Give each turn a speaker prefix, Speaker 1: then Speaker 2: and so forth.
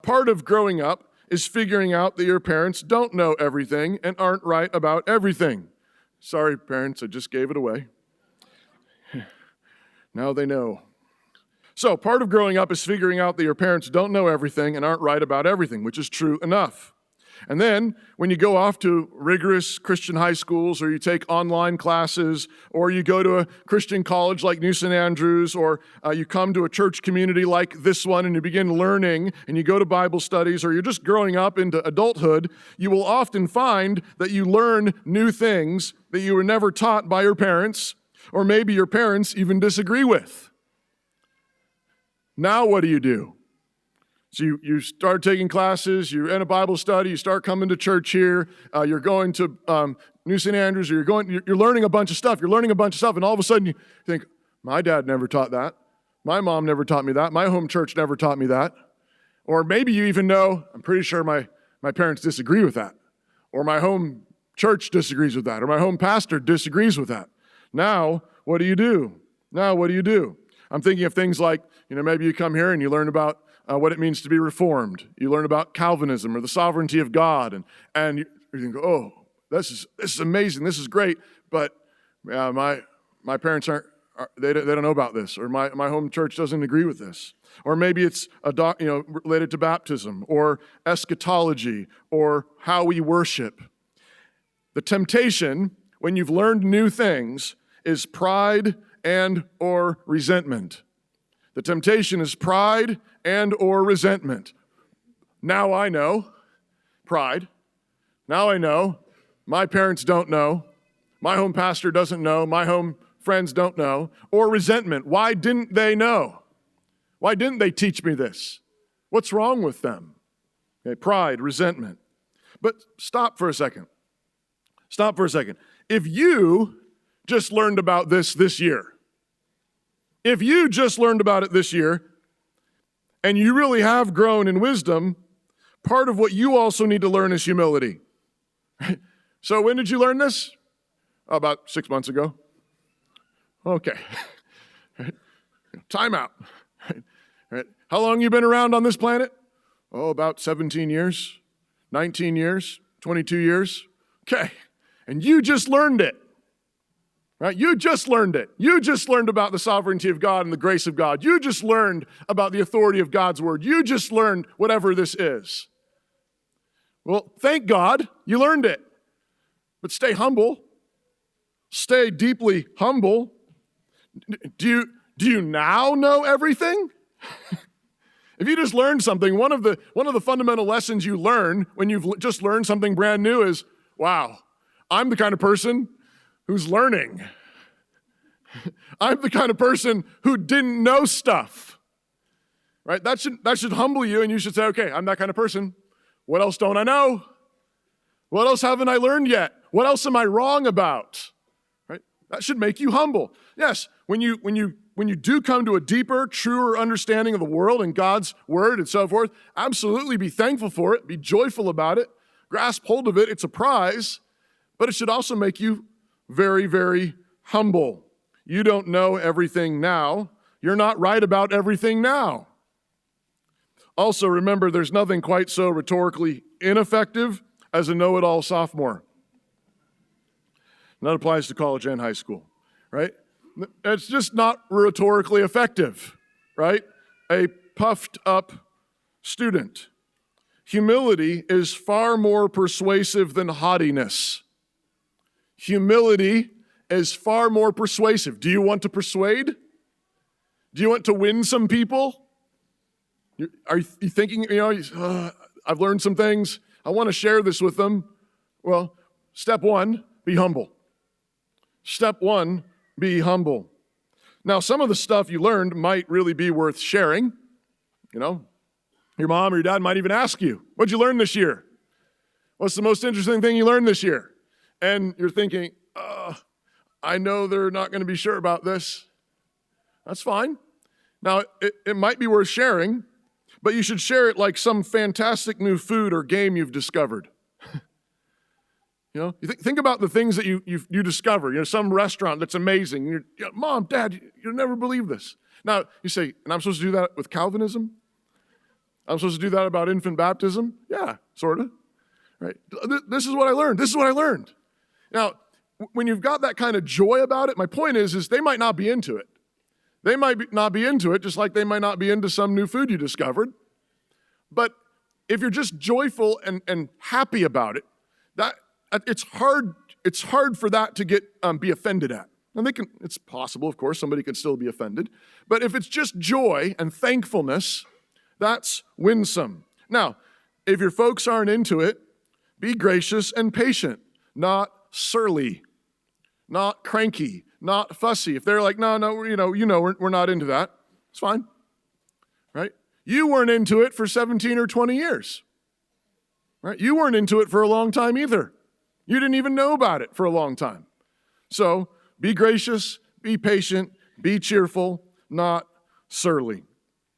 Speaker 1: part of growing up is figuring out that your parents don't know everything and aren't right about everything. Sorry, parents, I just gave it away. Now they know. So part of growing up is figuring out that your parents don't know everything and aren't right about everything, which is true enough. And then when you go off to rigorous Christian high schools, or you take online classes, or you go to a Christian college like New St. Andrews, or you come to a church community like this one and you begin learning, and you go to Bible studies, or you're just growing up into adulthood, you will often find that you learn new things that you were never taught by your parents, or maybe your parents even disagree with. Now what do? So you start taking classes, you're in a Bible study, you start coming to church here, you're going to New St. Andrews, or you're learning a bunch of stuff, and all of a sudden you think, my dad never taught that, my mom never taught me that, my home church never taught me that. Or maybe you even know, I'm pretty sure my parents disagree with that, or my home church disagrees with that, or my home pastor disagrees with that. Now, what do you do? I'm thinking of things like, maybe you come here and you learn about what it means to be Reformed. You learn about Calvinism or the sovereignty of God, and you think, oh, this is amazing, this is great, but my parents they don't know about this, or my home church doesn't agree with this. Or maybe it's related to baptism or eschatology or how we worship. The temptation when you've learned new things is pride and or resentment. The temptation is pride and or resentment. Now I know, pride. Now I know, my parents don't know, my home pastor doesn't know, my home friends don't know. Or resentment, why didn't they know? Why didn't they teach me this? What's wrong with them? Okay, pride, resentment. But stop for a second. If you just learned about this year, if you just learned about it this year, and you really have grown in wisdom, part of what you also need to learn is humility. So when did you learn this? About 6 months ago. Okay. Time out. How long have you been around on this planet? Oh, about 17 years, 19 years, 22 years. Okay. And you just learned it. Right? You just learned it. You just learned about the sovereignty of God and the grace of God. You just learned about the authority of God's word. You just learned whatever this is. Well, thank God you learned it. But stay humble. Stay deeply humble. Do you now know everything? If you just learned something, one of the fundamental lessons you learn when you've just learned something brand new is, wow, I'm the kind of person who's learning. I'm the kind of person who didn't know stuff. Right? That should humble you, and you should say, okay, I'm that kind of person. What else don't I know? What else haven't I learned yet? What else am I wrong about? Right? That should make you humble. Yes, when you do come to a deeper, truer understanding of the world and God's word and so forth, absolutely be thankful for it, be joyful about it, grasp hold of it. It's a prize, but it should also make you very, very humble. You don't know everything now. You're not right about everything now. Also, remember, there's nothing quite so rhetorically ineffective as a know-it-all sophomore. And that applies to college and high school, right? It's just not rhetorically effective, right? A puffed up student. Humility is far more persuasive than haughtiness. Humility is far more persuasive. Do you want to persuade? Do you want to win some people? Are you thinking, I've learned some things. I want to share this with them. Well, step one, be humble. Step one, be humble. Now, some of the stuff you learned might really be worth sharing. Your mom or your dad might even ask you, what'd you learn this year? What's the most interesting thing you learned this year? And you're thinking, I know they're not going to be sure about this. That's fine. Now, it might be worth sharing, but you should share it like some fantastic new food or game you've discovered. You think about the things that you discover. Some restaurant that's amazing. Mom, Dad, you'll never believe this. Now, you say, and I'm supposed to do that with Calvinism? I'm supposed to do that about infant baptism? Yeah, sort of. Right? This is what I learned. This is what I learned. Now, when you've got that kind of joy about it, my point is they might not be into it. They might not be into it, just like they might not be into some new food you discovered. But if you're just joyful and happy about it, it's hard for that to be offended at. And it's possible, of course, somebody can still be offended. But if it's just joy and thankfulness, that's winsome. Now, if your folks aren't into it, be gracious and patient, not surly, not cranky, not fussy. If they're like, no, we're not into that, it's fine, right? You weren't into it for 17 or 20 years, right? You weren't into it for a long time either. You didn't even know about it for a long time. So be gracious, be patient, be cheerful, not surly.